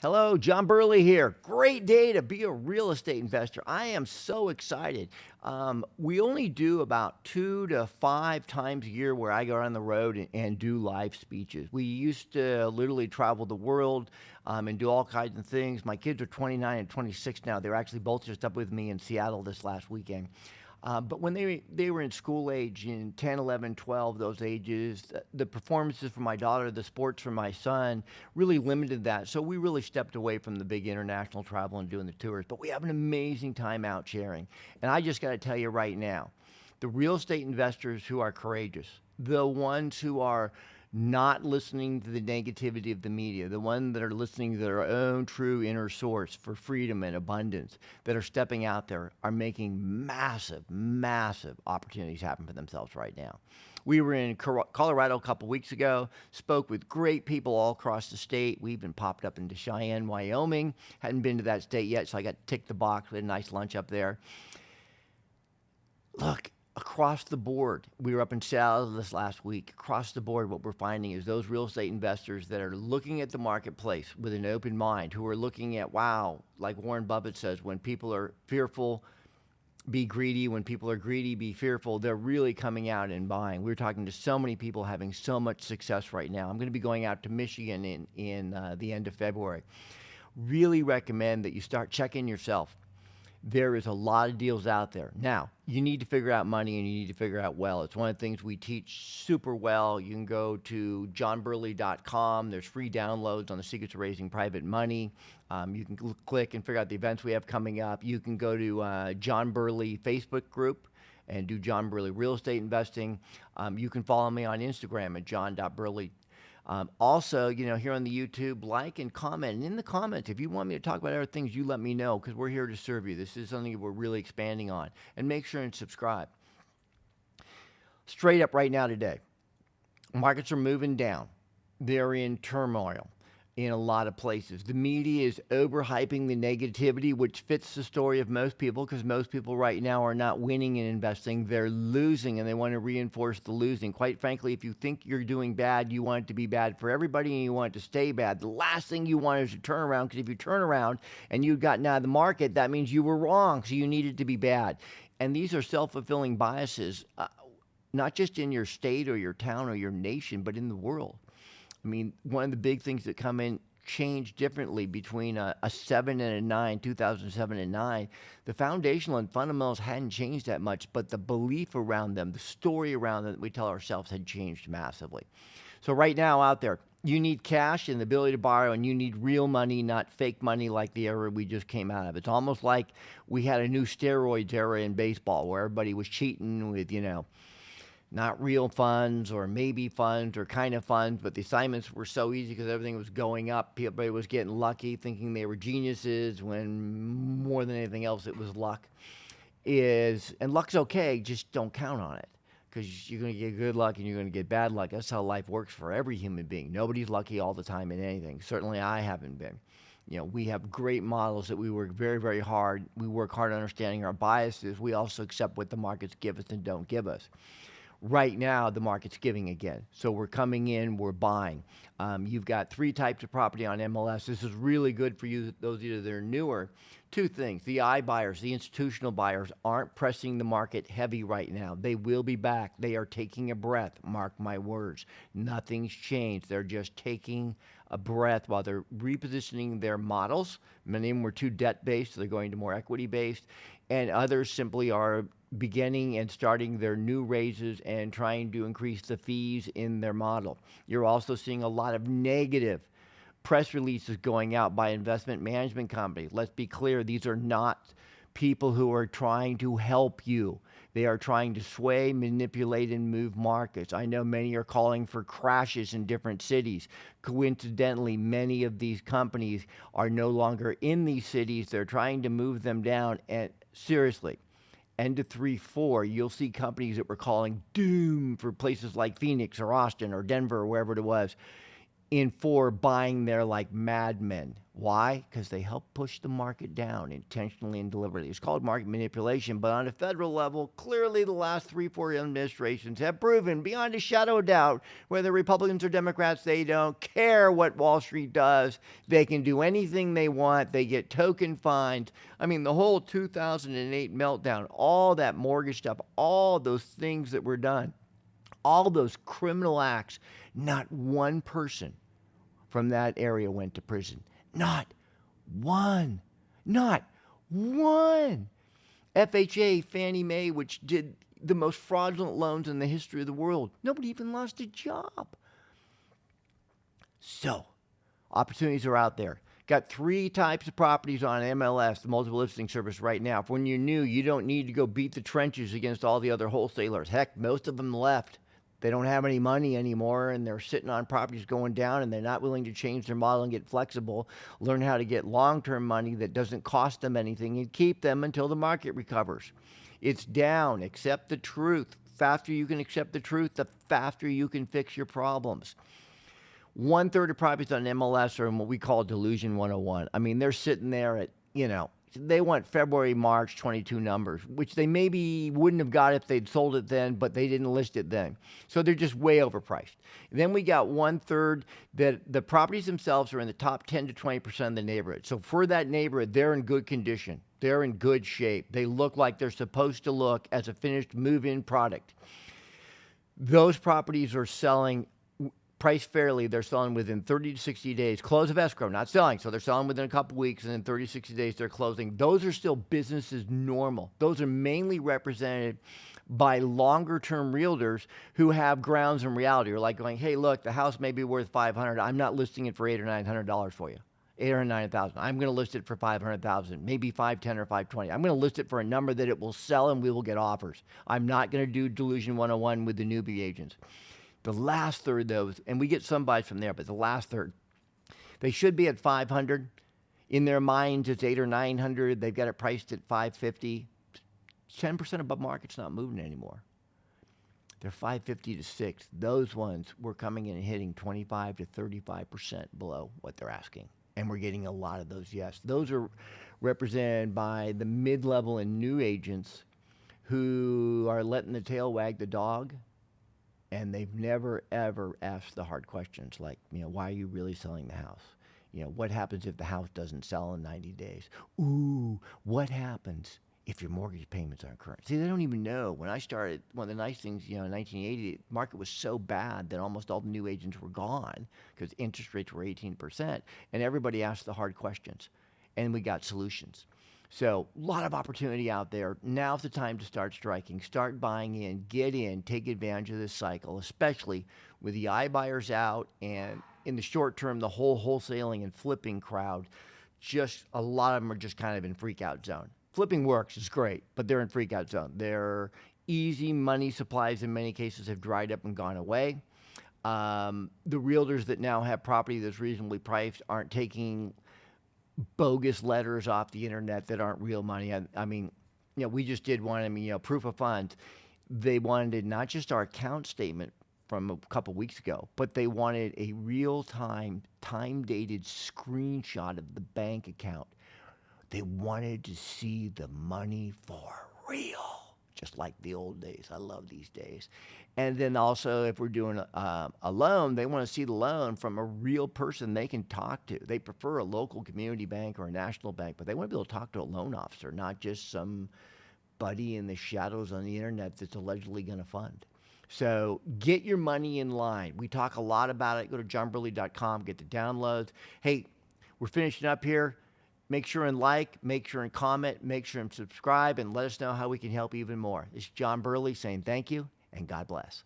Hello, John Burley here. Great day to be a real estate investor. I am so excited. We only do about 2 to 5 times a year where I go on the road and do live speeches. We used to literally travel the world and do all kinds of things. My kids are 29 and 26 now. They're actually both just up with me in Seattle this last weekend. But when they were in school age, in 10, 11, 12, those ages, the performances for my daughter, the sports for my son really limited that. So we really stepped away from the big international travel and doing the tours. But we have an amazing time out sharing. And I just got to tell you right now, the real estate investors who are courageous, the ones who are not listening to the negativity of the media, the ones that are listening to their own true inner source for freedom and abundance, that are stepping out there, are making massive, massive opportunities happen for themselves right now. We were in Colorado a couple weeks ago, spoke with great people all across the state. We even popped up into Cheyenne, Wyoming. Hadn't been to that state yet, so I got to tick the box. We had a nice lunch up there. Look, across the board, we were up in Seattle this last week. Across the board, what we're finding is those real estate investors that are looking at the marketplace with an open mind, who are looking at, wow, like Warren Buffett says, when people are fearful, be greedy. When people are greedy, be fearful. They're really coming out and buying. We're talking to so many people having so much success right now. I'm going to be going out to Michigan in the end of February. Really recommend that you start checking yourself. There is a lot of deals out there. Now, you need to figure out money and you need to figure out well. It's one of the things we teach super well. You can go to johnburley.com. There's free downloads on the secrets of raising private money. You can click and figure out the events we have coming up. You can go to John Burley Facebook group and do John Burley Real Estate Investing. You can follow me on Instagram at john.burley. Also, here on the YouTube, like and comment. And in the comments, if you want me to talk about other things, you let me know, because we're here to serve you. This is something we're really expanding on. And make sure and subscribe. Straight up right now today, markets are moving down. They're in turmoil in a lot of places. The media is overhyping the negativity, which fits the story of most people, because most people right now are not winning in investing. They're losing, and they want to reinforce the losing. Quite frankly, if you think you're doing bad, you want it to be bad for everybody, and you want it to stay bad. The last thing you want is to turn around, because if you turn around and you've gotten out of the market, that means you were wrong, so you needed to be bad. And these are self-fulfilling biases, not just in your state or your town or your nation, but in the world. I mean, one of the big things that come in change differently between a 7 and a 9, 2007 and 9. The foundational and fundamentals hadn't changed that much, but the belief around them, the story around them that we tell ourselves had changed massively. So right now out there, you need cash and the ability to borrow, and you need real money, not fake money like the era we just came out of. It's almost like we had a new steroids era in baseball where everybody was cheating with, not real funds or maybe funds or kind of funds, but the assignments were so easy because everything was going up. Everybody was getting lucky, thinking they were geniuses, when more than anything else it was luck. And luck's okay, just don't count on it, because you're going to get good luck and you're going to get bad luck. That's how life works for every human being. Nobody's lucky all the time in anything. Certainly I haven't been. We have great models that we work very, very hard. We work hard on understanding our biases. We also accept what the markets give us and don't give us. Right now, the market's giving again. So we're coming in, we're buying. You've got 3 types of property on MLS. This is really good for you, those of you that are newer. 2 things. The iBuyers, the institutional buyers, aren't pressing the market heavy right now. They will be back. They are taking a breath. Mark my words. Nothing's changed. They're just taking a breath while they're repositioning their models. Many of them were too debt-based, so they're going to more equity-based. And others simply are beginning and starting their new raises and trying to increase the fees in their model. You're also seeing a lot of negative press releases going out by investment management companies. Let's be clear, these are not people who are trying to help you. They are trying to sway, manipulate, and move markets. I know many are calling for crashes in different cities. Coincidentally, many of these companies are no longer in these cities. They're trying to move them down. And seriously, end of 3-4, you'll see companies that were calling doom for places like Phoenix or Austin or Denver or wherever it was. in for buying there like madmen. Why? Because they help push the market down intentionally and deliberately. It's called market manipulation, but on a federal level, clearly the last 3, 4 administrations have proven beyond a shadow of doubt, whether Republicans or Democrats, they don't care what Wall Street does. They can do anything they want. They get token fines. I mean, the whole 2008 meltdown, all that mortgage stuff, all those things that were done, all those criminal acts, not one person from that area went to prison. Not one. Not one. FHA, Fannie Mae, which did the most fraudulent loans in the history of the world, nobody even lost a job. So, opportunities are out there. Got 3 types of properties on MLS, the multiple listing service right now. For when you're new, you don't need to go beat the trenches against all the other wholesalers. Heck, most of them left. They don't have any money anymore, and they're sitting on properties going down, and they're not willing to change their model and get flexible, learn how to get long-term money that doesn't cost them anything, and keep them until the market recovers. It's down. Accept the truth. The faster you can accept the truth, the faster you can fix your problems. 1/3 of properties on MLS are in what we call Delusion 101. I mean, they're sitting there at, they want February, March 22 numbers, which they maybe wouldn't have got if they'd sold it then, but they didn't list it then. So they're just way overpriced. Then we got 1/3 that the properties themselves are in the top 10 to 20% of the neighborhood. So for that neighborhood, they're in good condition. They're in good shape. They look like they're supposed to look as a finished move-in product. Those properties are selling priced fairly. They're selling within 30 to 60 days. Close of escrow, not selling. So they're selling within a couple weeks, and in 30 to 60 days, they're closing. Those are still business as normal. Those are mainly represented by longer-term realtors who have grounds in reality. Or like going, hey, look, the house may be worth $500. I'm not listing it for $800 or $900 for you. $800 or $900,000. I'm going to list it for $500,000, maybe $510 or $520. I'm going to list it for a number that it will sell, and we will get offers. I'm not going to do Delusion 101 with the newbie agents. The last third, though, and we get some buys from there, but the last third, they should be at 500. In their minds, it's 800 or 900. They've got it priced at 550. 10% above market's not moving anymore. They're 550 to 6. Those ones we're coming in and hitting 25 to 35% below what they're asking. And we're getting a lot of those, yes. Those are represented by the mid-level and new agents who are letting the tail wag the dog. And they've never, ever asked the hard questions like, why are you really selling the house? What happens if the house doesn't sell in 90 days? Ooh, what happens if your mortgage payments aren't current? See, they don't even know. When I started, one of the nice things, in 1980, the market was so bad that almost all the new agents were gone because interest rates were 18%. And everybody asked the hard questions. And we got solutions. So a lot of opportunity out there. Now's the time to start striking, start buying in, get in, take advantage of this cycle, especially with the iBuyers out and in the short term, the whole wholesaling and flipping crowd, just a lot of them are just kind of in freak out zone. Flipping works, it's great, but they're in freak out zone. Their easy money supplies in many cases have dried up and gone away. The realtors that now have property that's reasonably priced aren't taking bogus letters off the internet that aren't real money. I mean, we just did one, proof of funds. They wanted not just our account statement from a couple weeks ago, but they wanted a real-time, time-dated screenshot of the bank account. They wanted to see the money for real, just like the old days. I love these days. And then also, if we're doing a loan, they want to see the loan from a real person they can talk to. They prefer a local community bank or a national bank, but they want to be able to talk to a loan officer, not just some buddy in the shadows on the internet that's allegedly going to fund. So get your money in line. We talk a lot about it. Go to johnburley.com, get the downloads. Hey, we're finishing up here. Make sure and like, make sure and comment, make sure and subscribe, and let us know how we can help even more. It's John Burley saying thank you and God bless.